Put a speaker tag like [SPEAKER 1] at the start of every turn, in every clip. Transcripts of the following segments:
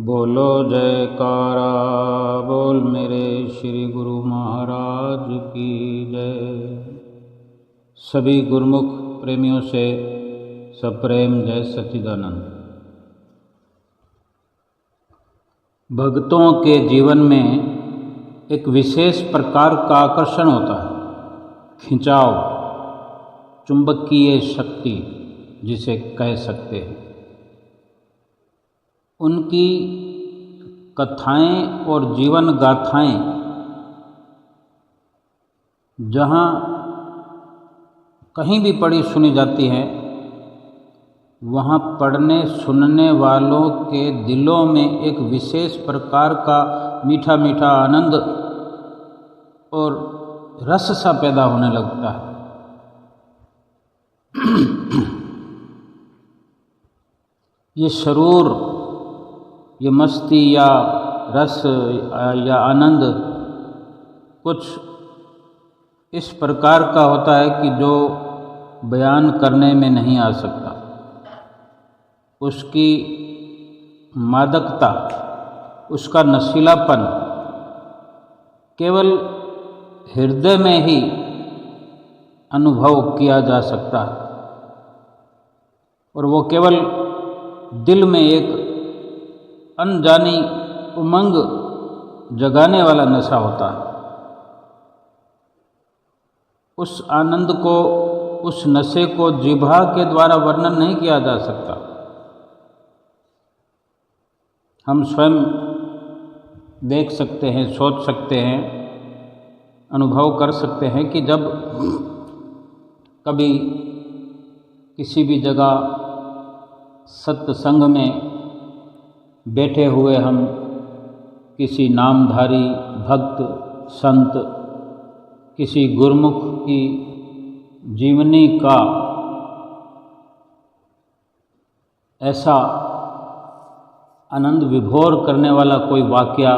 [SPEAKER 1] बोलो जयकारा बोल मेरे श्री गुरु महाराज की जय। सभी गुरुमुख प्रेमियों से सप्रेम जय सच्चिदानंद। भक्तों के जीवन में एक विशेष प्रकार का आकर्षण होता है, खिंचाव, चुंबकीय शक्ति जिसे कह सकते हैं। उनकी कथाएं और जीवन गाथाएं जहाँ कहीं भी पढ़ी सुनी जाती हैं, वहाँ पढ़ने सुनने वालों के दिलों में एक विशेष प्रकार का मीठा मीठा आनंद और रस सा पैदा होने लगता है। ये सरूर, ये मस्ती या रस या आनंद कुछ इस प्रकार का होता है कि जो बयान करने में नहीं आ सकता। उसकी मादकता, उसका नशीलापन केवल हृदय में ही अनुभव किया जा सकता है और वो केवल दिल में एक अनजानी उमंग जगाने वाला नशा होता है। उस आनंद को, उस नशे को जिह्वा के द्वारा वर्णन नहीं किया जा सकता। हम स्वयं देख सकते हैं, सोच सकते हैं, अनुभव कर सकते हैं कि जब कभी किसी भी जगह सत्संग में बैठे हुए हम किसी नामधारी भक्त संत, किसी गुरुमुख की जीवनी का ऐसा आनंद विभोर करने वाला कोई वाकया,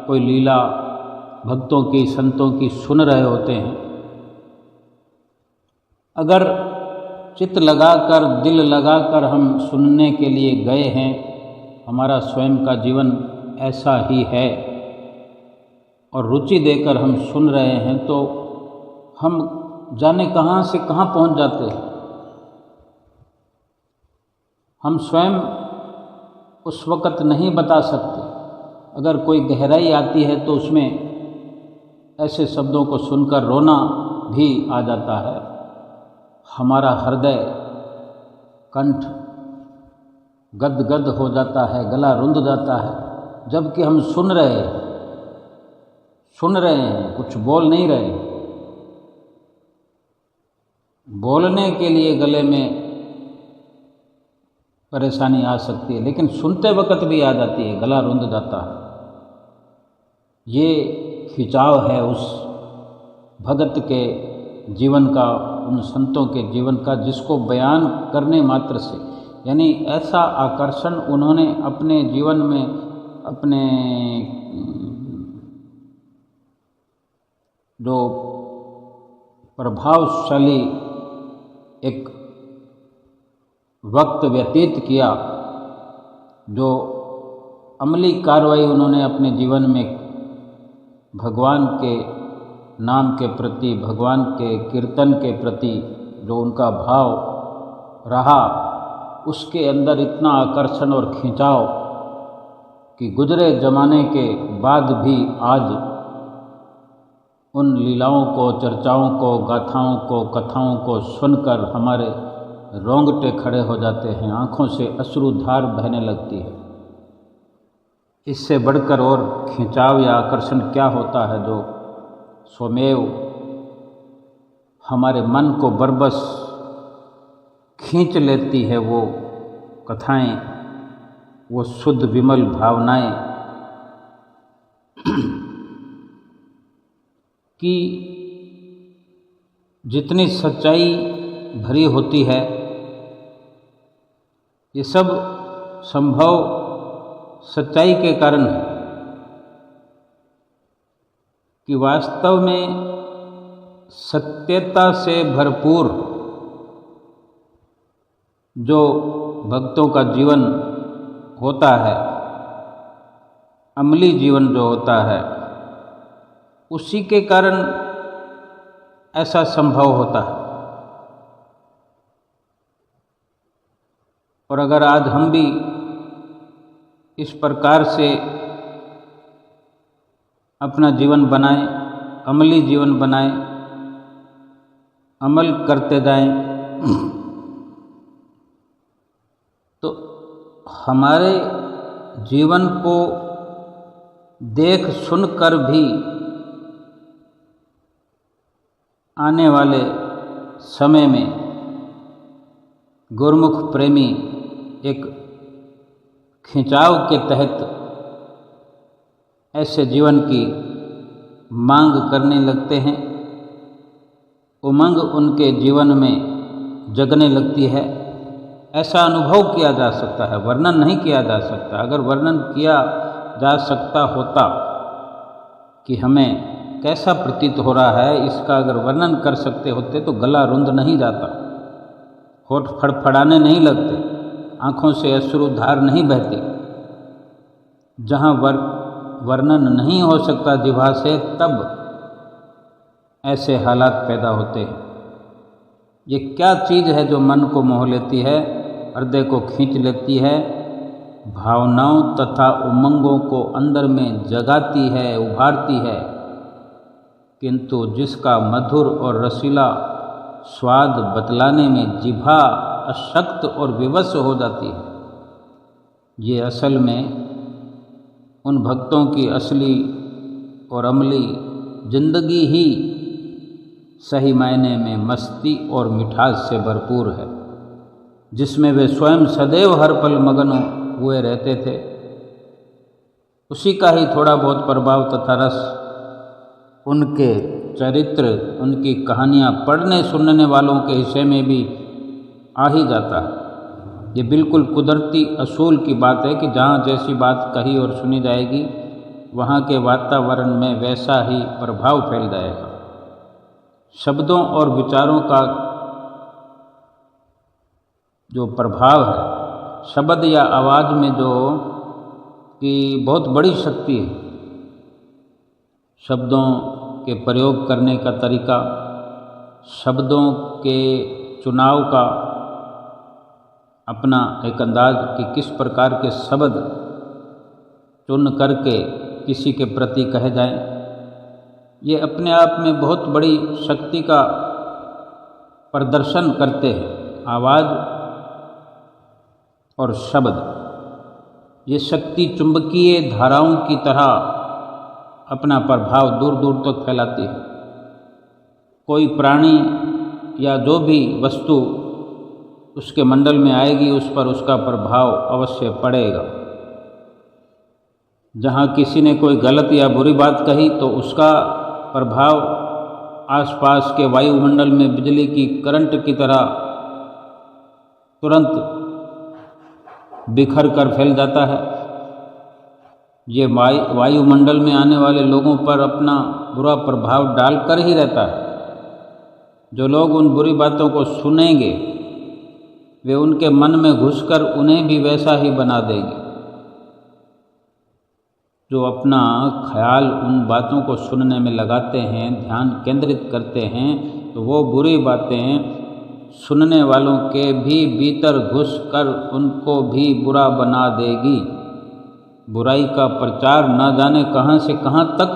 [SPEAKER 1] कोई लीला भक्तों की, संतों की सुन रहे होते हैं, अगर चित्त लगाकर, दिल लगाकर हम सुनने के लिए गए हैं, हमारा स्वयं का जीवन ऐसा ही है और रुचि देकर हम सुन रहे हैं, तो हम जाने कहाँ से कहाँ पहुँच जाते हैं। हम स्वयं उस वक़्त नहीं बता सकते। अगर कोई गहराई आती है तो उसमें ऐसे शब्दों को सुनकर रोना भी आ जाता है। हमारा हृदय, कंठ गदगद हो जाता है, गला रुंध जाता है, जबकि हम सुन रहे हैं, कुछ बोल नहीं रहे। बोलने के लिए गले में परेशानी आ सकती है, लेकिन सुनते वक्त भी आ जाती है, गला रुंध जाता है। ये खिंचाव है उस भगत के जीवन का, उन संतों के जीवन का, जिसको बयान करने मात्र से, यानी ऐसा आकर्षण उन्होंने अपने जीवन में, अपने जो प्रभावशाली एक वक्त व्यतीत किया, जो अमली कार्रवाई उन्होंने अपने जीवन में भगवान के नाम के प्रति, भगवान के कीर्तन के प्रति जो उनका भाव रहा, उसके अंदर इतना आकर्षण और खिंचाव कि गुजरे जमाने के बाद भी आज उन लीलाओं को, चर्चाओं को, गाथाओं को, कथाओं को सुनकर हमारे रोंगटे खड़े हो जाते हैं, आँखों से अश्रुधार बहने लगती है। इससे बढ़कर और खिंचाव या आकर्षण क्या होता है जो स्वमेव हमारे मन को बरबस खींच लेती है। वो कथाएं, वो शुद्ध विमल भावनाएं कि जितनी सच्चाई भरी होती है, ये सब संभव सच्चाई के कारण है कि वास्तव में सत्यता से भरपूर जो भक्तों का जीवन होता है, अमली जीवन जो होता है उसी के कारण ऐसा संभव होता है। और अगर आज हम भी इस प्रकार से अपना जीवन बनाएं, अमली जीवन बनाएं, अमल करते जाएं, तो हमारे जीवन को देख सुनकर भी आने वाले समय में गुरुमुख प्रेमी एक खिंचाव के तहत ऐसे जीवन की मांग करने लगते हैं। उमंग उनके जीवन में जगने लगती है। ऐसा अनुभव किया जा सकता है, वर्णन नहीं किया जा सकता। अगर वर्णन किया जा सकता होता कि हमें कैसा प्रतीत हो रहा है, इसका अगर वर्णन कर सकते होते तो गला रुंध नहीं जाता, होठ फड़फड़ाने नहीं लगते, आँखों से अश्रुधार नहीं बहती। जहाँ वर्णन नहीं हो सकता जिह्वा से, तब ऐसे हालात पैदा होते हैं। ये क्या चीज़ है जो मन को मोह लेती है, हृदय को खींच लेती है, भावनाओं तथा उमंगों को अंदर में जगाती है, उभारती है, किंतु जिसका मधुर और रसीला स्वाद बतलाने में जिह्वा अशक्त और विवश हो जाती है। ये असल में उन भक्तों की असली और अमली जिंदगी ही सही मायने में मस्ती और मिठास से भरपूर है, जिसमें वे स्वयं सदैव हर पल मगन हुए रहते थे। उसी का ही थोड़ा बहुत प्रभाव तथा रस उनके चरित्र, उनकी कहानियाँ पढ़ने सुनने वालों के हिस्से में भी आ ही जाता है। ये बिल्कुल कुदरती असूल की बात है कि जहाँ जैसी बात कही और सुनी जाएगी, वहाँ के वातावरण में वैसा ही प्रभाव फैल जाएगा। शब्दों और विचारों का जो प्रभाव है, शब्द या आवाज़ में जो कि बहुत बड़ी शक्ति है। शब्दों के प्रयोग करने का तरीका, शब्दों के चुनाव का अपना एक अंदाज कि किस प्रकार के शब्द चुन करके किसी के प्रति कहे जाएं, ये अपने आप में बहुत बड़ी शक्ति का प्रदर्शन करते हैं। आवाज़ और शब्द, ये शक्ति चुंबकीय धाराओं की तरह अपना प्रभाव दूर दूर तक फैलाती है। कोई प्राणी या जो भी वस्तु उसके मंडल में आएगी, उस पर उसका प्रभाव अवश्य पड़ेगा। जहाँ किसी ने कोई गलत या बुरी बात कही तो उसका प्रभाव आसपास के वायुमंडल में बिजली की करंट की तरह तुरंत बिखर कर फैल जाता है। ये वायुमंडल में आने वाले लोगों पर अपना बुरा प्रभाव डालकर ही रहता है। जो लोग उन बुरी बातों को सुनेंगे, वे उनके मन में घुसकर उन्हें भी वैसा ही बना देगी। जो अपना ख्याल उन बातों को सुनने में लगाते हैं, ध्यान केंद्रित करते हैं, तो वो बुरी बातें सुनने वालों के भी भीतर घुसकर उनको भी बुरा बना देगी। बुराई का प्रचार न जाने कहाँ से कहाँ तक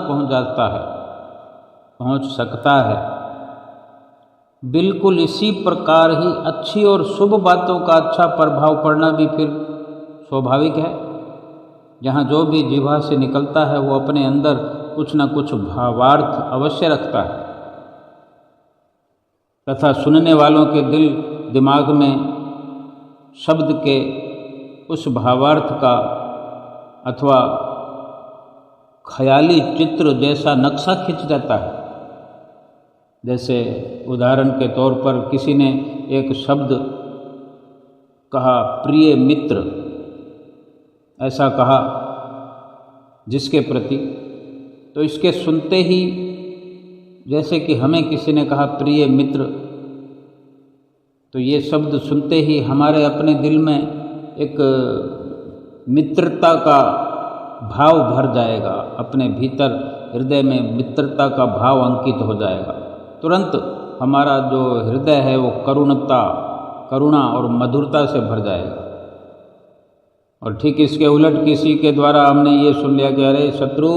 [SPEAKER 1] पहुँच सकता है। बिल्कुल इसी प्रकार ही अच्छी और शुभ बातों का अच्छा प्रभाव पड़ना भी फिर स्वाभाविक है। जहाँ जो भी जिह्वा से निकलता है वो अपने अंदर कुछ न कुछ भावार्थ अवश्य रखता है, तथा सुनने वालों के दिल दिमाग में शब्द के उस भावार्थ का अथवा ख्याली चित्र जैसा नक्शा खिंच जाता है। जैसे उदाहरण के तौर पर किसी ने एक शब्द कहा, प्रिय मित्र, ऐसा कहा जिसके प्रति, तो इसके सुनते ही, जैसे कि हमें किसी ने कहा प्रिय मित्र, तो ये शब्द सुनते ही हमारे अपने दिल में एक मित्रता का भाव भर जाएगा, अपने भीतर हृदय में मित्रता का भाव अंकित हो जाएगा। तुरंत हमारा जो हृदय है वो करुणा और मधुरता से भर जाएगा। और ठीक इसके उलट किसी के द्वारा हमने ये सुन लिया कि अरे शत्रु,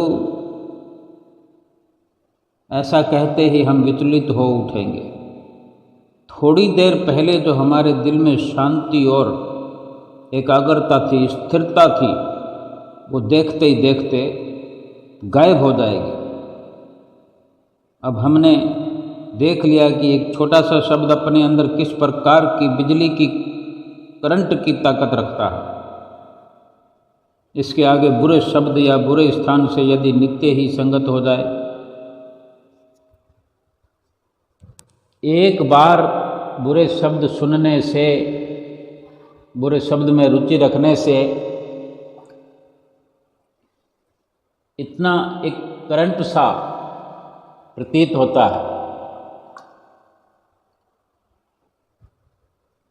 [SPEAKER 1] ऐसा कहते ही हम विचलित हो उठेंगे। थोड़ी देर पहले जो हमारे दिल में शांति और एकाग्रता थी, स्थिरता थी, वो देखते ही देखते गायब हो जाएगी। अब हमने देख लिया कि एक छोटा सा शब्द अपने अंदर किस प्रकार की बिजली की करंट की ताकत रखता है। इसके आगे बुरे शब्द या बुरे स्थान से यदि नित्य ही संगत हो जाए, एक बार बुरे शब्द सुनने से, बुरे शब्द में रुचि रखने से इतना एक करंट सा प्रतीत होता है।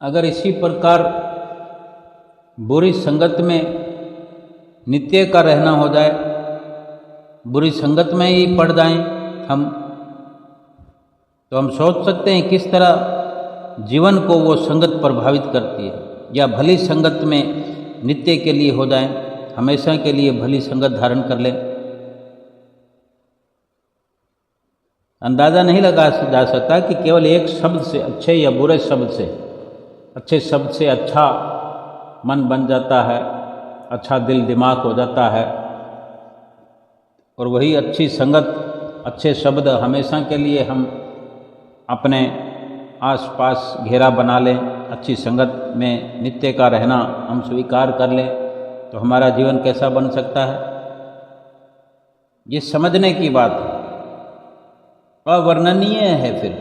[SPEAKER 1] अगर इसी प्रकार बुरी संगत में नित्य का रहना हो जाए, बुरी संगत में ही पड़ जाएं हम, तो हम सोच सकते हैं किस तरह जीवन को वो संगत प्रभावित करती है। या भली संगत में नित्य के लिए हो जाएं, हमेशा के लिए भली संगत धारण कर लें। अंदाज़ा नहीं लगा जा सकता कि केवल एक शब्द से, अच्छे या बुरे शब्द से, अच्छे शब्द से अच्छा मन बन जाता है, अच्छा दिल दिमाग हो जाता है। और वही अच्छी संगत, अच्छे शब्द हमेशा के लिए हम अपने आसपास घेरा बना लें, अच्छी संगत में नित्य का रहना हम स्वीकार कर लें, तो हमारा जीवन कैसा बन सकता है, ये समझने की बात है। अवर्णनीय है। फिर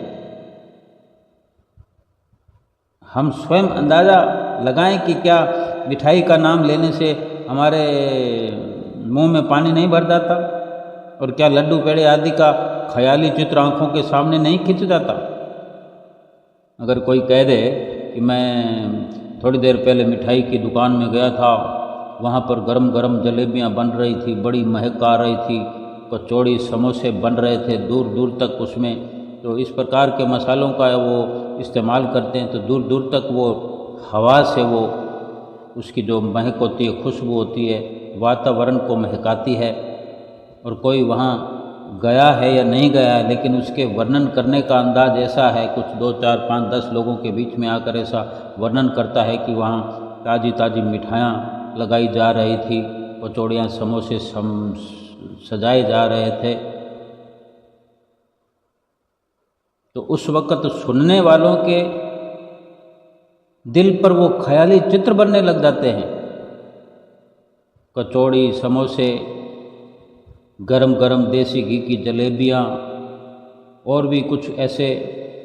[SPEAKER 1] हम स्वयं अंदाज़ा लगाएं कि क्या मिठाई का नाम लेने से हमारे मुंह में पानी नहीं भर जाता, और क्या लड्डू पेड़े आदि का ख्याली चित्र आँखों के सामने नहीं खिंच जाता। अगर कोई कह दे कि मैं थोड़ी देर पहले मिठाई की दुकान में गया था, वहाँ पर गरम गरम जलेबियाँ बन रही थी, बड़ी महक आ रही थी, कचौड़ी समोसे बन रहे थे दूर दूर तक, उसमें तो इस प्रकार के मसालों का वो इस्तेमाल करते हैं, तो दूर दूर तक वो हवा से वो उसकी जो महक होती है, खुशबू होती है, वातावरण को महकाती है। और कोई वहाँ गया है या नहीं गया है, लेकिन उसके वर्णन करने का अंदाज ऐसा है, कुछ 2, 4, 5, 10 लोगों के बीच में आकर ऐसा वर्णन करता है कि वहाँ ताज़ी ताज़ी मिठाइयाँ लगाई जा रही थी, कचौड़ियाँ समोसे सजाए जा रहे थे। तो उस वक़्त सुनने वालों के दिल पर वो ख्याली चित्र बनने लग जाते हैं। कचौड़ी, समोसे, गरम गरम देसी घी की जलेबियाँ, और भी कुछ ऐसे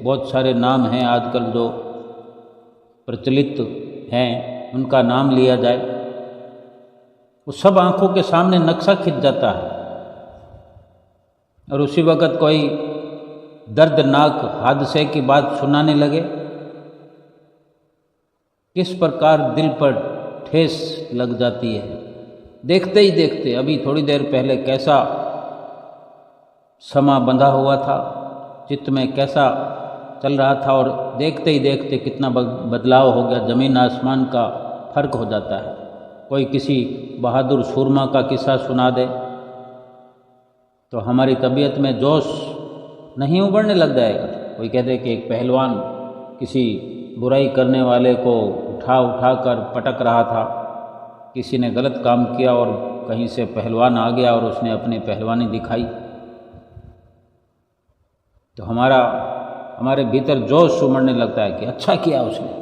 [SPEAKER 1] बहुत सारे नाम हैं आजकल जो प्रचलित हैं, उनका नाम लिया जाए, वो सब आँखों के सामने नक्शा खिंच जाता है। और उसी वक़्त कोई दर्दनाक हादसे की बात सुनाने लगे, किस प्रकार दिल पर ठेस लग जाती है। देखते ही देखते, अभी थोड़ी देर पहले कैसा समा बंधा हुआ था, चित्त में कैसा चल रहा था, और देखते ही देखते कितना बदलाव हो गया, ज़मीन आसमान का फर्क हो जाता है। कोई किसी बहादुर सूरमा का किस्सा सुना दे तो हमारी तबीयत में जोश नहीं उभरने लग जाएगा। कोई कह दे कि एक पहलवान किसी बुराई करने वाले को उठा कर पटक रहा था, किसी ने गलत काम किया और कहीं से पहलवान आ गया और उसने अपनी पहलवानी दिखाई, तो हमारे भीतर जोश उमड़ने लगता है कि अच्छा किया उसने।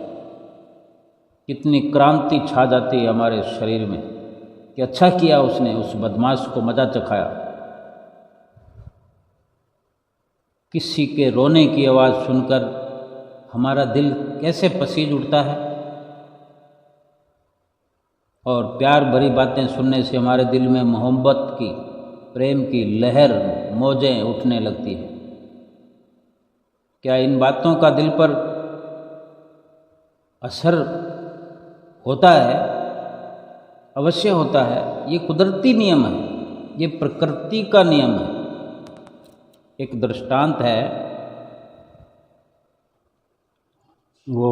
[SPEAKER 1] कितनी क्रांति छा जाती है हमारे शरीर में कि अच्छा किया उसने, उस बदमाश को मजा चखाया। किसी के रोने की आवाज़ सुनकर हमारा दिल कैसे पसीज उठता है, और प्यार भरी बातें सुनने से हमारे दिल में मोहब्बत की, प्रेम की लहर, मौजें उठने लगती हैं। क्या इन बातों का दिल पर असर होता है? अवश्य होता है। ये कुदरती नियम है, ये प्रकृति का नियम है। एक दृष्टांत है, वो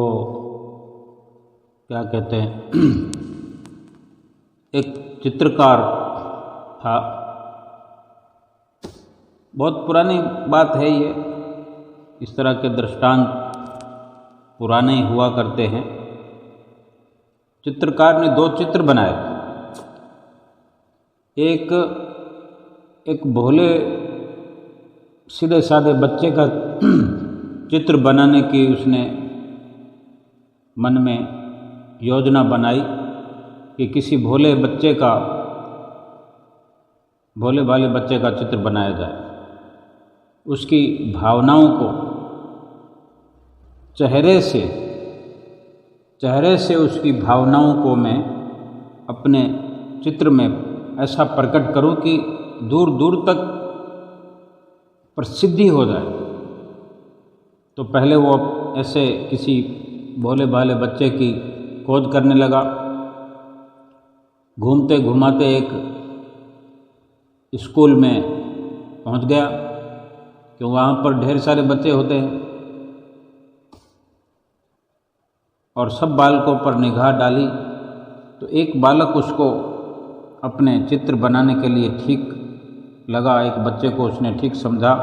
[SPEAKER 1] क्या कहते हैं, एक चित्रकार था, बहुत पुरानी बात है ये, इस तरह के दृष्टांत पुराने ही हुआ करते हैं। चित्रकार ने 2 चित्र बनाए। एक भोले सीधे साधे बच्चे का चित्र बनाने की उसने मन में योजना बनाई कि किसी भोले भाले बच्चे का चित्र बनाया जाए। उसकी भावनाओं को चेहरे से उसकी भावनाओं को मैं अपने चित्र में ऐसा प्रकट करूं कि दूर दूर तक प्रसिद्धि हो जाए। तो पहले वो ऐसे किसी भोले भाले बच्चे की खोज करने लगा। घूमते घुमाते एक स्कूल में पहुंच गया कि वहाँ पर ढेर सारे बच्चे होते हैं, और सब बालकों पर निगाह डाली तो एक बालक उसको अपने चित्र बनाने के लिए ठीक लगा। एक बच्चे को उसने ठीक समझा,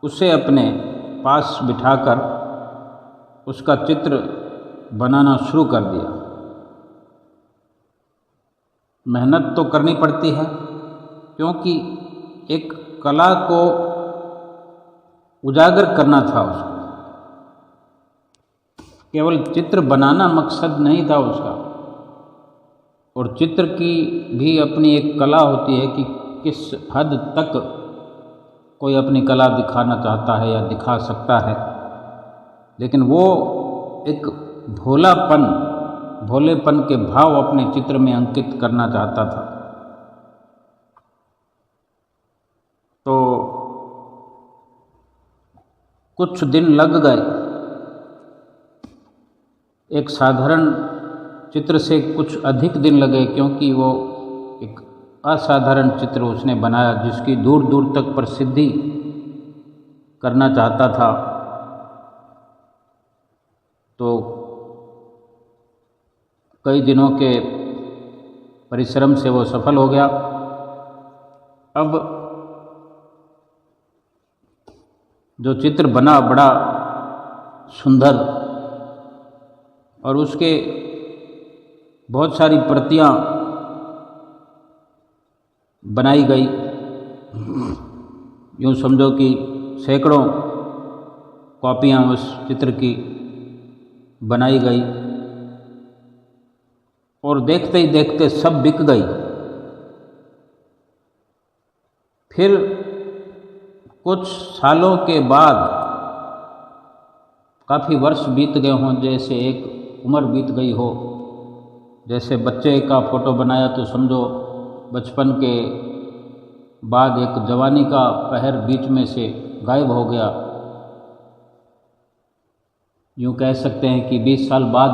[SPEAKER 1] उसे अपने पास बिठाकर उसका चित्र बनाना शुरू कर दिया। मेहनत तो करनी पड़ती है, क्योंकि एक कला को उजागर करना था उसको। केवल चित्र बनाना मकसद नहीं था उसका। और चित्र की भी अपनी एक कला होती है कि किस हद तक कोई अपनी कला दिखाना चाहता है या दिखा सकता है। लेकिन वो एक भोलेपन के भाव अपने चित्र में अंकित करना चाहता था। तो कुछ दिन लग गए। एक साधारण चित्र से कुछ अधिक दिन लगे, क्योंकि वो एक असाधारण चित्र उसने बनाया जिसकी दूर दूर तक प्रसिद्धि करना चाहता था। तो कई दिनों के परिश्रम से वो सफल हो गया। अब जो चित्र बना बड़ा सुंदर, और उसके बहुत सारी प्रतियां बनाई गई। यूँ समझो कि सैकड़ों कॉपियां उस चित्र की बनाई गई, और देखते ही देखते सब बिक गई। फिर कुछ सालों के बाद, काफ़ी वर्ष बीत गए हों, जैसे एक उम्र बीत गई हो। जैसे बच्चे का फ़ोटो बनाया तो समझो बचपन के बाद एक जवानी का पहर बीच में से गायब हो गया। यूँ कह सकते हैं कि 20 साल बाद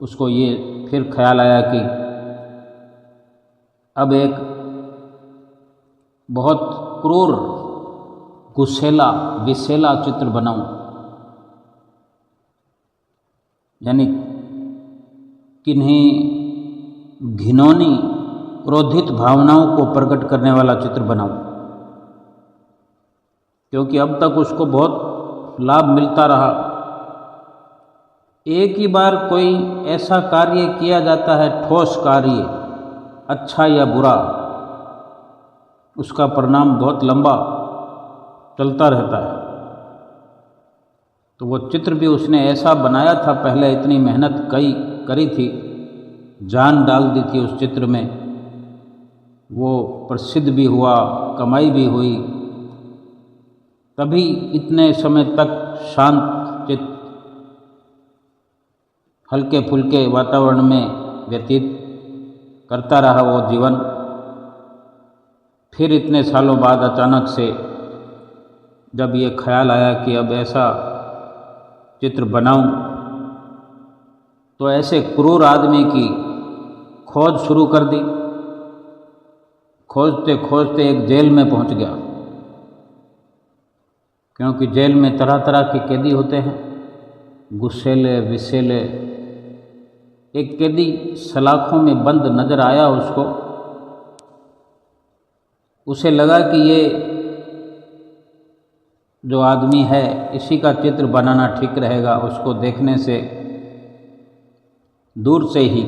[SPEAKER 1] उसको ये फिर ख्याल आया कि अब एक बहुत क्रूर, गुस्सेला, विषैला चित्र बनाऊं, यानी किन्हीं घिनौनी, क्रोधित भावनाओं को प्रकट करने वाला चित्र बनाऊं। क्योंकि अब तक उसको बहुत लाभ मिलता रहा। एक ही बार कोई ऐसा कार्य किया जाता है, ठोस कार्य, अच्छा या बुरा, उसका परिणाम बहुत लंबा चलता रहता है। तो वो चित्र भी उसने ऐसा बनाया था, पहले इतनी मेहनत करी थी, जान डाल दी थी उस चित्र में। वो प्रसिद्ध भी हुआ, कमाई भी हुई, तभी इतने समय तक शांत चित्त, हल्के फुल्के वातावरण में व्यतीत करता रहा वो जीवन। फिर इतने सालों बाद अचानक से जब ये ख्याल आया कि अब ऐसा चित्र बनाऊं, तो ऐसे क्रूर आदमी की खोज शुरू कर दी। खोजते खोजते एक जेल में पहुंच गया, क्योंकि जेल में तरह तरह के कैदी होते हैं, गुस्सेले विसेले। एक कैदी सलाखों में बंद नज़र आया उसको। उसे लगा कि ये जो आदमी है इसी का चित्र बनाना ठीक रहेगा। उसको देखने से दूर से ही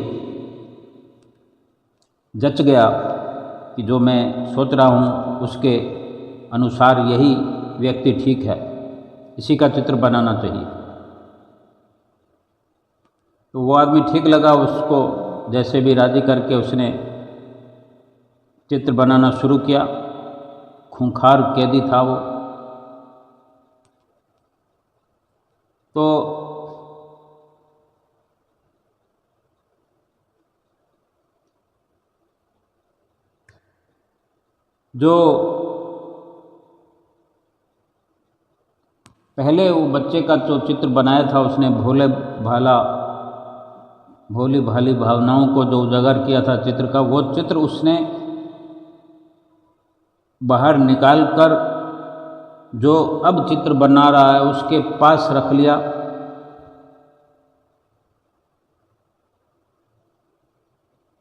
[SPEAKER 1] जच गया कि जो मैं सोच रहा हूँ उसके अनुसार यही व्यक्ति ठीक है, इसी का चित्र बनाना चाहिए। तो वो आदमी ठीक लगा उसको, जैसे भी राजी करके उसने चित्र बनाना शुरू किया। खूंखार कैदी था वो। तो जो पहले वो बच्चे का जो चित्र बनाया था उसने भोली भाली भावनाओं को जो उजागर किया था चित्र का, वो चित्र उसने बाहर निकाल कर जो अब चित्र बना रहा है उसके पास रख लिया।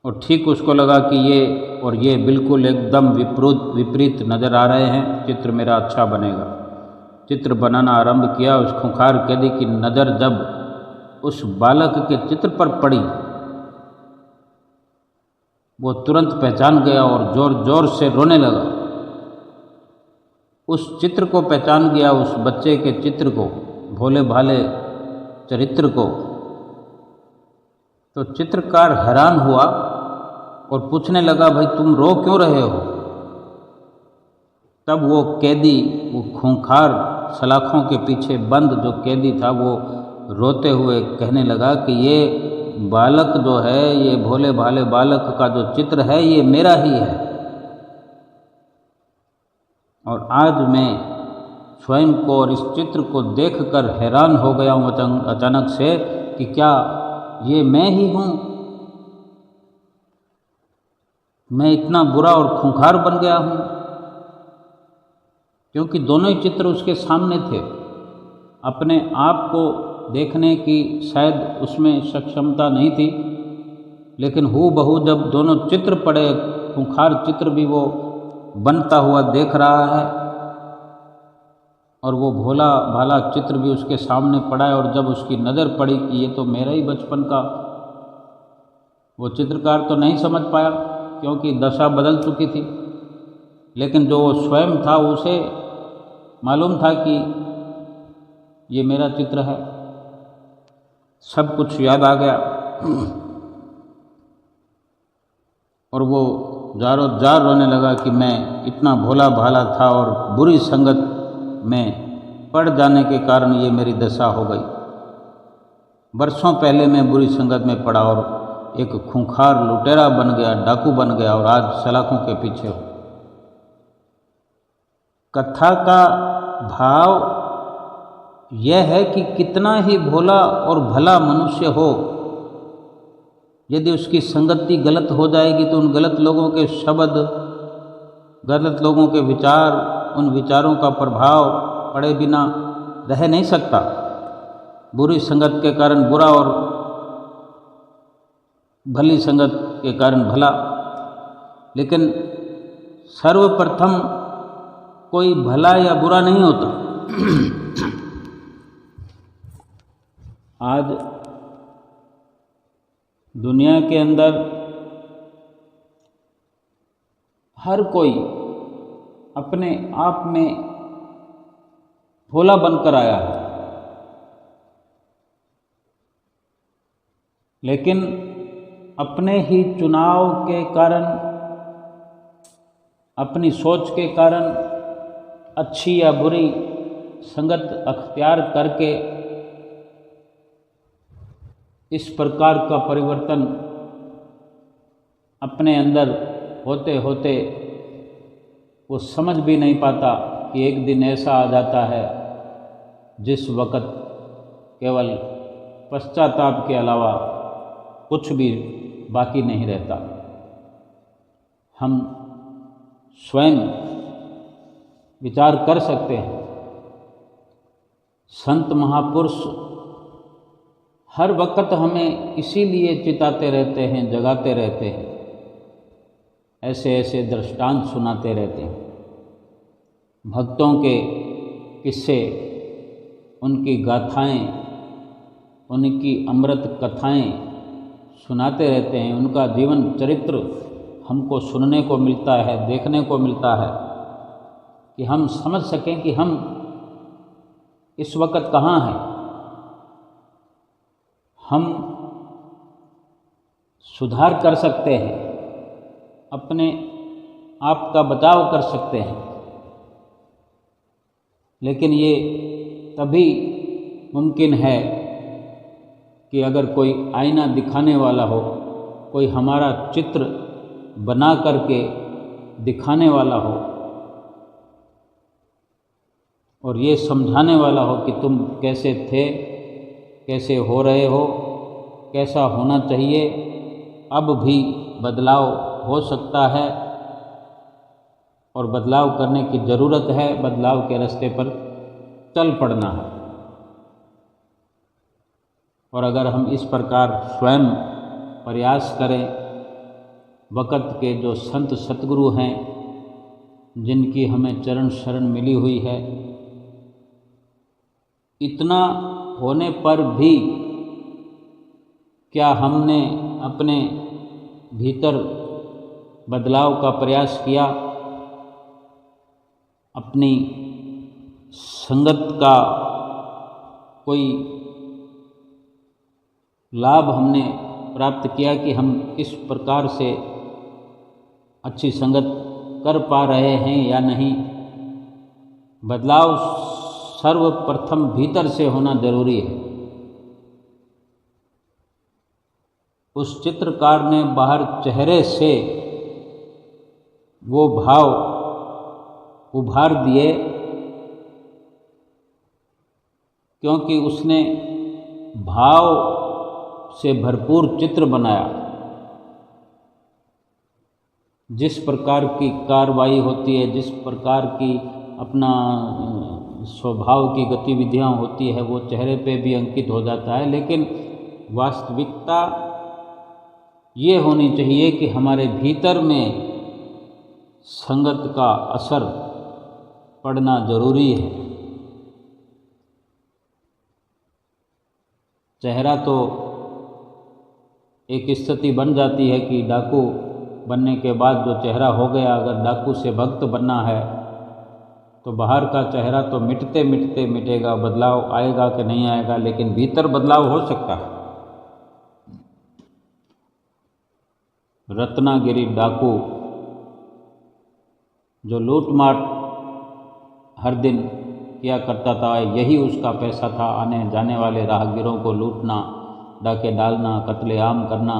[SPEAKER 1] और ठीक उसको लगा कि ये बिल्कुल एकदम विपरीत नज़र आ रहे हैं, चित्र मेरा अच्छा बनेगा। चित्र बनाना आरंभ किया। उस खूंखार कैदी की नज़र जब उस बालक के चित्र पर पड़ी, वो तुरंत पहचान गया और जोर जोर से रोने लगा। उस चित्र को पहचान गया, उस बच्चे के चित्र को, भोले भाले चरित्र को। तो चित्रकार हैरान हुआ और पूछने लगा, भाई तुम रो क्यों रहे हो? तब वो कैदी, वो खूंखार सलाखों के पीछे बंद जो कैदी था, वो रोते हुए कहने लगा कि ये बालक जो है, ये भोले भाले बालक का जो चित्र है ये मेरा ही है। और आज मैं स्वयं को और इस चित्र को देखकर हैरान हो गया हूँ अचानक से कि क्या ये मैं ही हूँ? मैं इतना बुरा और खूंखार बन गया हूँ? क्योंकि दोनों ही चित्र उसके सामने थे। अपने आप को देखने की शायद उसमें सक्षमता नहीं थी, लेकिन हूबहू जब दोनों चित्र पड़े, खूंखार चित्र भी वो बनता हुआ देख रहा है और वो भोला भाला चित्र भी उसके सामने पड़ा है। और जब उसकी नज़र पड़ी कि ये तो मेरा ही बचपन का, वो चित्रकार तो नहीं समझ पाया क्योंकि दशा बदल चुकी थी, लेकिन जो वो स्वयं था उसे मालूम था कि ये मेरा चित्र है। सब कुछ याद आ गया और वो जारो जार रोने लगा कि मैं इतना भोला भाला था और बुरी संगत में पड़ जाने के कारण ये मेरी दशा हो गई। बरसों पहले मैं बुरी संगत में पड़ा और एक खूंखार लुटेरा बन गया, डाकू बन गया, और आज सलाखों के पीछे हूँ। कथा का भाव यह है कि कितना ही भोला और भला मनुष्य हो, यदि उसकी संगति गलत हो जाएगी तो उन गलत लोगों के शब्द, गलत लोगों के विचार, उन विचारों का प्रभाव पड़े बिना रह नहीं सकता। बुरी संगत के कारण बुरा और भली संगत के कारण भला। लेकिन सर्वप्रथम कोई भला या बुरा नहीं होता। आज दुनिया के अंदर हर कोई अपने आप में भोला बनकर आया है, लेकिन अपने ही चुनाव के कारण, अपनी सोच के कारण अच्छी या बुरी संगत अख्तियार करके इस प्रकार का परिवर्तन अपने अंदर होते होते वो समझ भी नहीं पाता कि एक दिन ऐसा आ जाता है जिस वक़्त केवल पश्चाताप के अलावा कुछ भी बाकी नहीं रहता। हम स्वयं विचार कर सकते हैं। संत महापुरुष हर वक्त हमें इसीलिए चिताते रहते हैं, जगाते रहते हैं, ऐसे ऐसे दृष्टांत सुनाते रहते हैं। भक्तों के किस्से, उनकी गाथाएं, उनकी अमृत कथाएं सुनाते रहते हैं। उनका जीवन चरित्र हमको सुनने को मिलता है, देखने को मिलता है, कि हम समझ सकें कि हम इस वक्त कहाँ हैं। हम सुधार कर सकते हैं, अपने आप का बचाव कर सकते हैं, लेकिन ये तभी मुमकिन है कि अगर कोई आईना दिखाने वाला हो, कोई हमारा चित्र बना करके दिखाने वाला हो और ये समझाने वाला हो कि तुम कैसे थे, कैसे हो रहे हो, कैसा होना चाहिए, अब भी बदलाव हो सकता है और बदलाव करने की ज़रूरत है, बदलाव के रास्ते पर चल पड़ना है। और अगर हम इस प्रकार स्वयं प्रयास करें, वक़्त के जो संत सतगुरु हैं, जिनकी हमें चरण शरण मिली हुई है, इतना होने पर भी क्या हमने अपने भीतर बदलाव का प्रयास किया? अपनी संगत का कोई लाभ हमने प्राप्त किया कि हम किस प्रकार से अच्छी संगत कर पा रहे हैं या नहीं? बदलाव सर्वप्रथम भीतर से होना जरूरी है। उस चित्रकार ने बाहर चेहरे से वो भाव उभार दिए, क्योंकि उसने भाव से भरपूर चित्र बनाया। जिस प्रकार की कार्रवाई होती है, जिस प्रकार की अपना स्वभाव की गतिविधियां होती है, वो चेहरे पे भी अंकित हो जाता है। लेकिन वास्तविकता ये होनी चाहिए कि हमारे भीतर में संगत का असर पड़ना जरूरी है। चेहरा तो एक स्थिति बन जाती है कि डाकू बनने के बाद जो चेहरा हो गया, अगर डाकू से भक्त बनना है तो बाहर का चेहरा तो मिटते मिटते मिटेगा, बदलाव आएगा कि नहीं आएगा, लेकिन भीतर बदलाव हो सकता है। रत्नागिरी डाकू जो लूटमार हर दिन किया करता था, यही उसका पैसा था, आने जाने वाले राहगीरों को लूटना, डाके डालना, कत्लेआम करना।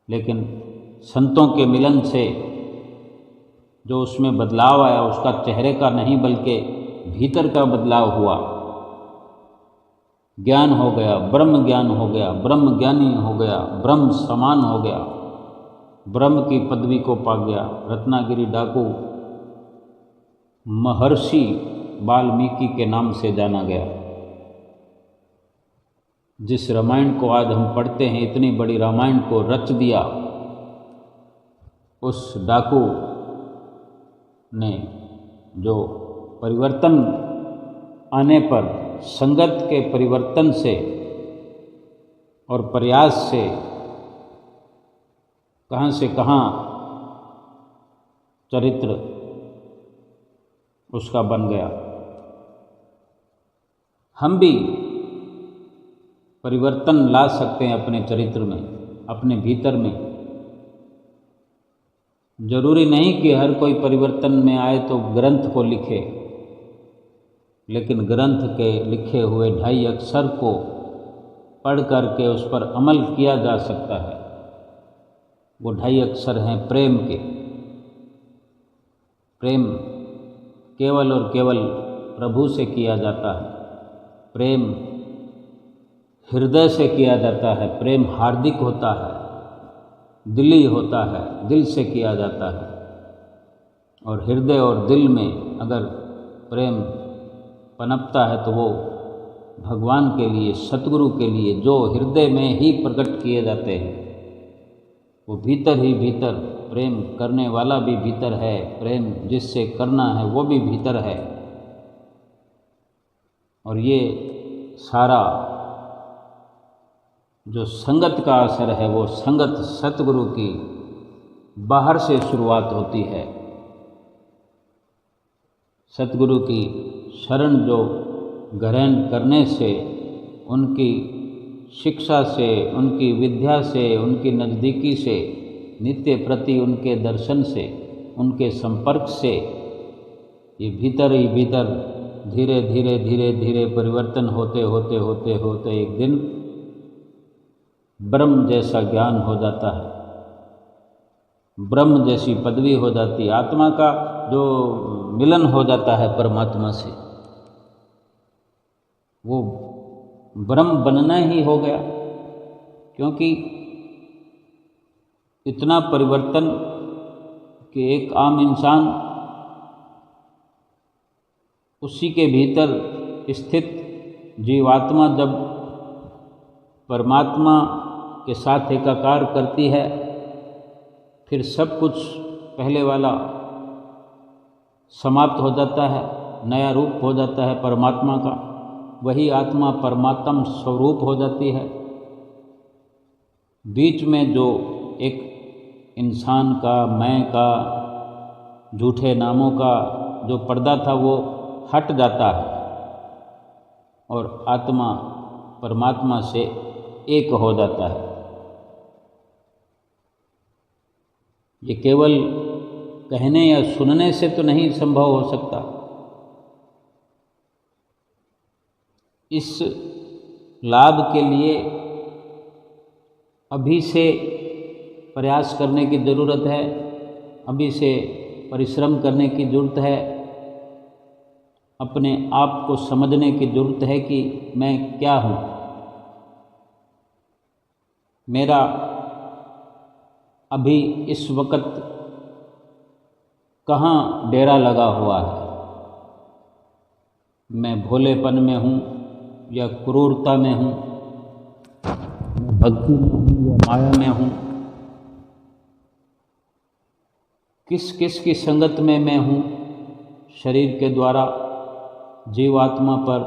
[SPEAKER 1] लेकिन संतों के मिलन से जो उसमें बदलाव आया, उसका चेहरे का नहीं बल्कि भीतर का बदलाव हुआ। ज्ञान हो गया, ब्रह्म ज्ञान हो गया, ब्रह्म ज्ञानी हो गया, ब्रह्म समान हो गया, ब्रह्म की पदवी को पा गया। रत्नागिरी डाकू महर्षि वाल्मीकि के नाम से जाना गया। जिस रामायण को आज हम पढ़ते हैं, इतनी बड़ी रामायण को रच दिया उस डाकू ने, जो परिवर्तन आने पर संगत के परिवर्तन से और प्रयास से कहाँ चरित्र उसका बन गया। हम भी परिवर्तन ला सकते हैं अपने चरित्र में, अपने भीतर में। जरूरी नहीं कि हर कोई परिवर्तन में आए तो ग्रंथ को लिखे, लेकिन ग्रंथ के लिखे हुए 2.5 अक्षर को पढ़ करके उस पर अमल किया जा सकता है। वो 2.5 अक्षर हैं प्रेम के। प्रेम केवल और केवल प्रभु से किया जाता है। प्रेम हृदय से किया जाता है, प्रेम हार्दिक होता है, दिली होता है, दिल से किया जाता है। और हृदय और दिल में अगर प्रेम पनपता है तो वो भगवान के लिए, सतगुरु के लिए, जो हृदय में ही प्रकट किए जाते हैं, वो भीतर ही भीतर, प्रेम करने वाला भी भीतर है, प्रेम जिससे करना है वो भी भीतर है। और ये सारा जो संगत का असर है, वो संगत सतगुरु की बाहर से शुरुआत होती है। सतगुरु की शरण जो ग्रहण करने से, उनकी शिक्षा से, उनकी विद्या से, उनकी नज़दीकी से, नित्य प्रति उनके दर्शन से, उनके संपर्क से, ये भीतर ही भीतर धीरे धीरे धीरे धीरे परिवर्तन होते होते होते होते एक दिन ब्रह्म जैसा ज्ञान हो जाता है, ब्रह्म जैसी पदवी हो जाती है, आत्मा का जो मिलन हो जाता है परमात्मा से, वो ब्रह्म बनना ही हो गया। क्योंकि इतना परिवर्तन कि एक आम इंसान उसी के भीतर स्थित जीवात्मा जब परमात्मा के साथ एकाकार करती है, फिर सब कुछ पहले वाला समाप्त हो जाता है, नया रूप हो जाता है परमात्मा का। वही आत्मा परमात्म स्वरूप हो जाती है। बीच में जो एक इंसान का, मैं का, झूठे नामों का जो पर्दा था वो हट जाता है और आत्मा परमात्मा से एक हो जाता है। ये केवल कहने या सुनने से तो नहीं संभव हो सकता। इस लाभ के लिए अभी से प्रयास करने की ज़रूरत है, अभी से परिश्रम करने की ज़रूरत है, अपने आप को समझने की ज़रूरत है कि मैं क्या हूँ, मेरा अभी इस वक्त कहाँ डेरा लगा हुआ है। मैं भोलेपन में हूँ या क्रूरता में हूँ, मैं भक्ति में हूँ या माया में हूँ, किस किस की संगत में मैं हूँ। शरीर के द्वारा जीवात्मा पर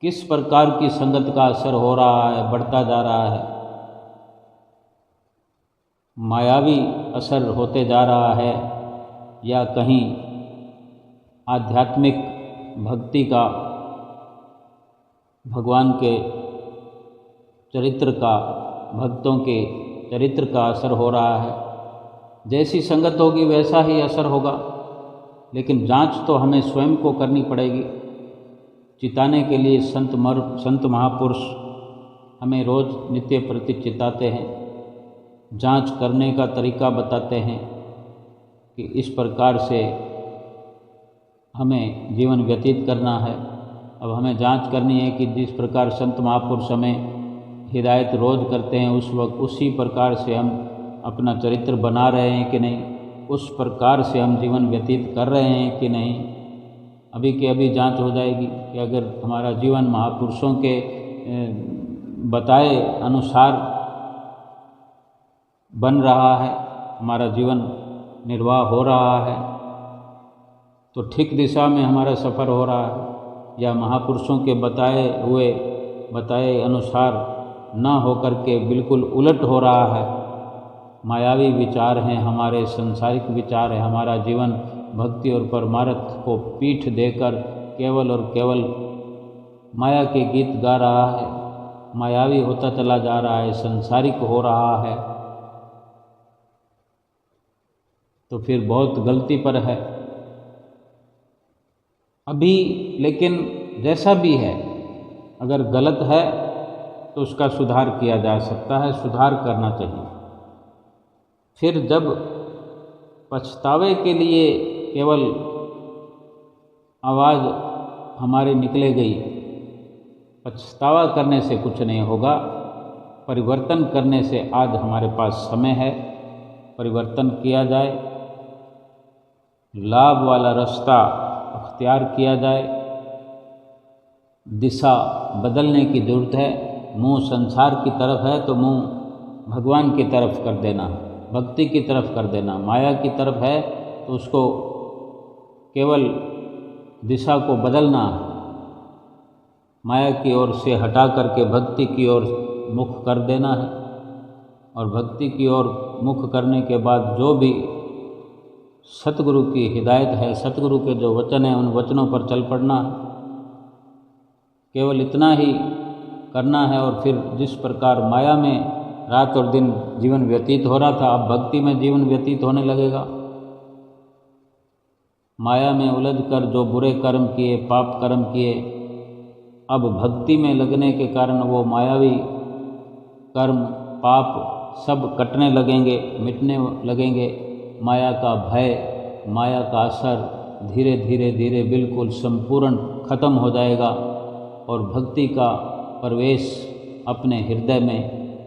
[SPEAKER 1] किस प्रकार की संगत का असर हो रहा है, बढ़ता जा रहा है, मायावी असर होते जा रहा है या कहीं आध्यात्मिक भक्ति का, भगवान के चरित्र का, भक्तों के चरित्र का असर हो रहा है। जैसी संगत होगी वैसा ही असर होगा, लेकिन जांच तो हमें स्वयं को करनी पड़ेगी। चिताने के लिए संत महापुरुष हमें रोज़ नित्य प्रति चिताते हैं, जांच करने का तरीका बताते हैं कि इस प्रकार से हमें जीवन व्यतीत करना है। अब हमें जांच करनी है कि जिस प्रकार संत महापुरुष हमें हिदायत रोज़ करते हैं, उस वक्त उसी प्रकार से हम अपना चरित्र बना रहे हैं कि नहीं, उस प्रकार से हम जीवन व्यतीत कर रहे हैं कि नहीं। अभी की अभी जांच हो जाएगी कि अगर हमारा जीवन महापुरुषों के बताए अनुसार बन रहा है, हमारा जीवन निर्वाह हो रहा है, तो ठीक दिशा में हमारा सफ़र हो रहा है, या महापुरुषों के बताए अनुसार ना होकर के बिल्कुल उलट हो रहा है। मायावी विचार हैं हमारे, सांसारिक विचार है, हमारा जीवन भक्ति और परमार्थ को पीठ देकर केवल और केवल माया के गीत गा रहा है, मायावी होता चला जा रहा है, सांसारिक हो रहा है, तो फिर बहुत गलती पर है अभी। लेकिन जैसा भी है, अगर गलत है तो उसका सुधार किया जा सकता है, सुधार करना चाहिए। फिर जब पछतावे के लिए केवल आवाज़ हमारे निकले गई पछतावा करने से कुछ नहीं होगा, परिवर्तन करने से आज हमारे पास समय है। परिवर्तन किया जाए, लाभ वाला रास्ता अख्तियार किया जाए, दिशा बदलने की ज़रूरत है। मुँह संसार की तरफ है तो मुँह भगवान की तरफ कर देना, भक्ति की तरफ कर देना। माया की तरफ है तो उसको केवल दिशा को बदलना, माया की ओर से हटा करके भक्ति की ओर मुख कर देना है। और भक्ति की ओर मुख करने के बाद जो भी सतगुरु की हिदायत है, सतगुरु के जो वचन हैं, उन वचनों पर चल पड़ना है। केवल इतना ही करना है। और फिर जिस प्रकार माया में रात और दिन जीवन व्यतीत हो रहा था, अब भक्ति में जीवन व्यतीत होने लगेगा। माया में उलझकर जो बुरे कर्म किए, पाप कर्म किए, अब भक्ति में लगने के कारण वो मायावी कर्म, पाप सब कटने लगेंगे, मिटने लगेंगे। माया का भय, माया का असर धीरे धीरे धीरे बिल्कुल संपूर्ण खत्म हो जाएगा और भक्ति का प्रवेश अपने हृदय में,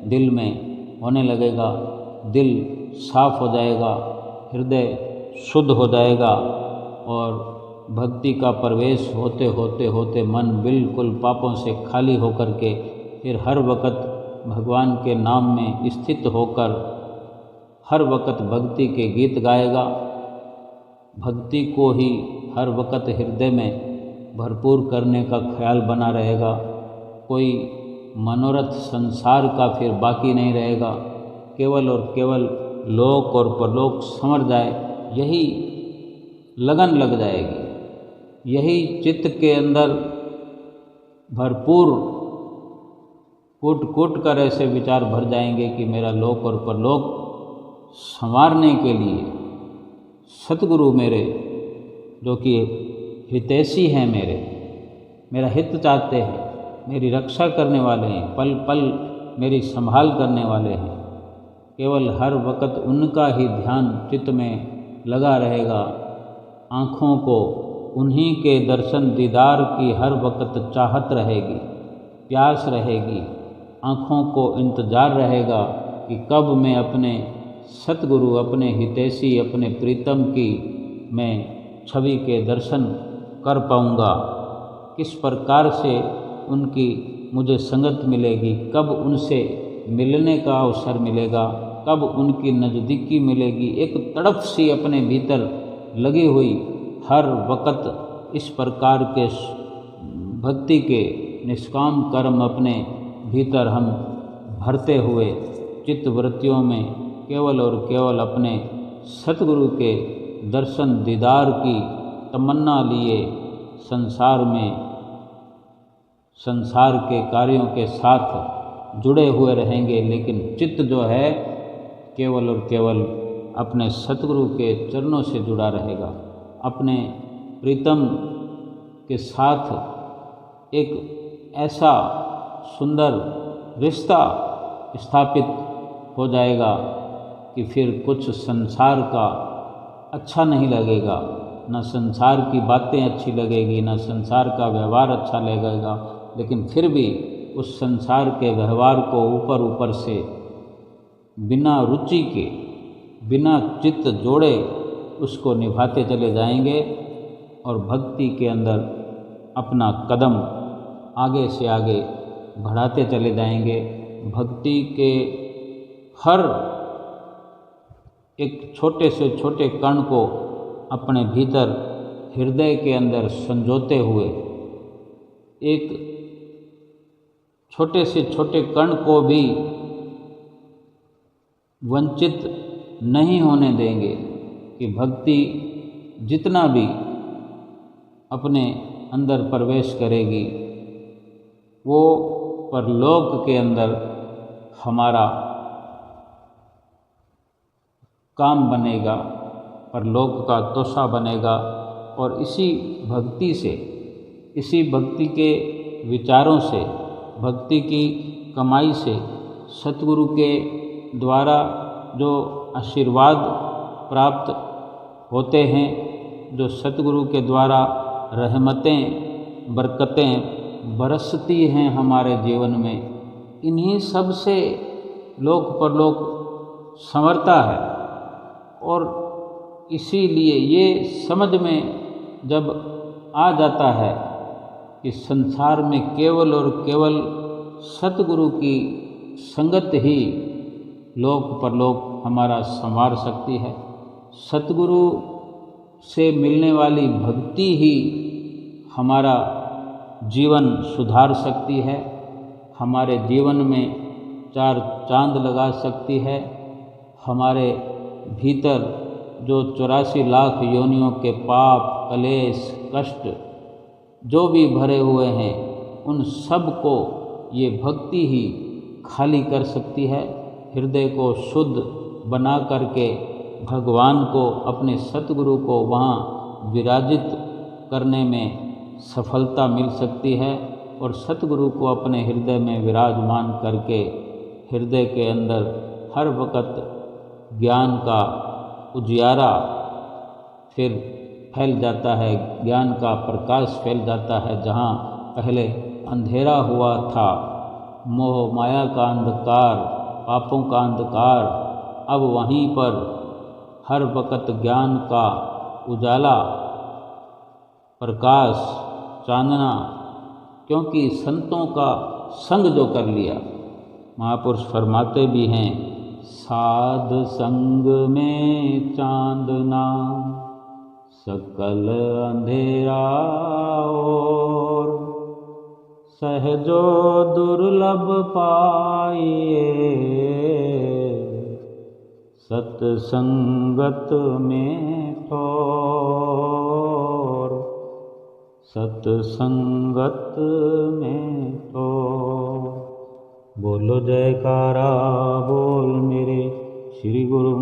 [SPEAKER 1] दिल में होने लगेगा। दिल साफ हो जाएगा, हृदय शुद्ध हो जाएगा और भक्ति का प्रवेश होते होते होते मन बिल्कुल पापों से खाली होकर के फिर हर वक्त भगवान के नाम में स्थित होकर हर वक्त भक्ति के गीत गाएगा। भक्ति को ही हर वक्त हृदय में भरपूर करने का ख्याल बना रहेगा। कोई मनोरथ संसार का फिर बाकी नहीं रहेगा। केवल और केवल लोक और परलोक समर जाए, यही लगन लग जाएगी। यही चित्त के अंदर भरपूर कूट कूट कर ऐसे विचार भर जाएंगे कि मेरा लोक और परलोक संवारने के लिए सतगुरु मेरे, जो कि हितैषी हैं, मेरा हित चाहते हैं, मेरी रक्षा करने वाले हैं, पल पल मेरी संभाल करने वाले हैं। केवल हर वक्त उनका ही ध्यान चित्त में लगा रहेगा। आँखों को उन्हीं के दर्शन दीदार की हर वक्त चाहत रहेगी, प्यास रहेगी। आँखों को इंतज़ार रहेगा कि कब मैं अपने सतगुरु, अपने हितैषी, अपने प्रीतम की मैं छवि के दर्शन कर पाऊँगा। किस प्रकार से उनकी मुझे संगत मिलेगी, कब उनसे मिलने का अवसर मिलेगा, कब उनकी नज़दीकी मिलेगी। एक तड़प सी अपने भीतर लगी हुई हर वक्त इस प्रकार के भक्ति के निष्काम कर्म अपने भीतर हम भरते हुए चित्तवृत्तियों में केवल और केवल अपने सतगुरु के दर्शन दीदार की तमन्ना लिए संसार के कार्यों के साथ जुड़े हुए रहेंगे। लेकिन चित्त जो है केवल और केवल अपने सतगुरु के चरणों से जुड़ा रहेगा। अपने प्रीतम के साथ एक ऐसा सुंदर रिश्ता स्थापित हो जाएगा कि फिर कुछ संसार का अच्छा नहीं लगेगा, न संसार की बातें अच्छी लगेगी, न संसार का व्यवहार अच्छा लगेगा। लेकिन फिर भी उस संसार के व्यवहार को ऊपर ऊपर से बिना रुचि के, बिना चित्त जोड़े उसको निभाते चले जाएंगे और भक्ति के अंदर अपना कदम आगे से आगे बढ़ाते चले जाएंगे। भक्ति के हर एक छोटे से छोटे कण को अपने भीतर हृदय के अंदर संजोते हुए, एक छोटे से छोटे कण को भी वंचित नहीं होने देंगे कि भक्ति जितना भी अपने अंदर प्रवेश करेगी वो परलोक के अंदर हमारा काम बनेगा, परलोक का तोषा बनेगा। और इसी भक्ति से, इसी भक्ति के विचारों से, भक्ति की कमाई से, सतगुरु के द्वारा जो आशीर्वाद प्राप्त होते हैं, जो सतगुरु के द्वारा रहमतें, बरकतें बरसती हैं हमारे जीवन में, इन्हीं सब से लोक परलोक संवरता है। और इसीलिए ये समझ में जब आ जाता है कि संसार में केवल और केवल सतगुरु की संगत ही लोक परलोक हमारा संवार सकती है, सतगुरु से मिलने वाली भक्ति ही हमारा जीवन सुधार सकती है, हमारे जीवन में चार चांद लगा सकती है। हमारे भीतर जो 84 लाख योनियों के पाप, कलेश, कष्ट जो भी भरे हुए हैं, उन सब को ये भक्ति ही खाली कर सकती है। हृदय को शुद्ध बना करके भगवान को, अपने सतगुरु को वहाँ विराजित करने में सफलता मिल सकती है। और सतगुरु को अपने हृदय में विराजमान करके हृदय के अंदर हर वक़्त ज्ञान का उजियारा फिर फैल जाता है, ज्ञान का प्रकाश फैल जाता है। जहाँ पहले अंधेरा हुआ था, मोह माया का अंधकार, पापों का अंधकार, अब वहीं पर हर वक़्त ज्ञान का उजाला, प्रकाश, चांदना, क्योंकि संतों का संग जो कर लिया। महापुरुष फरमाते भी हैं, साध संग में चांदना सकल अंधेरा और सहजो दुर्लभ पाइए सत्संगत में ठोर, सत्संगत में ठोर। बोलो जयकारा बोल मेरे श्री गुरु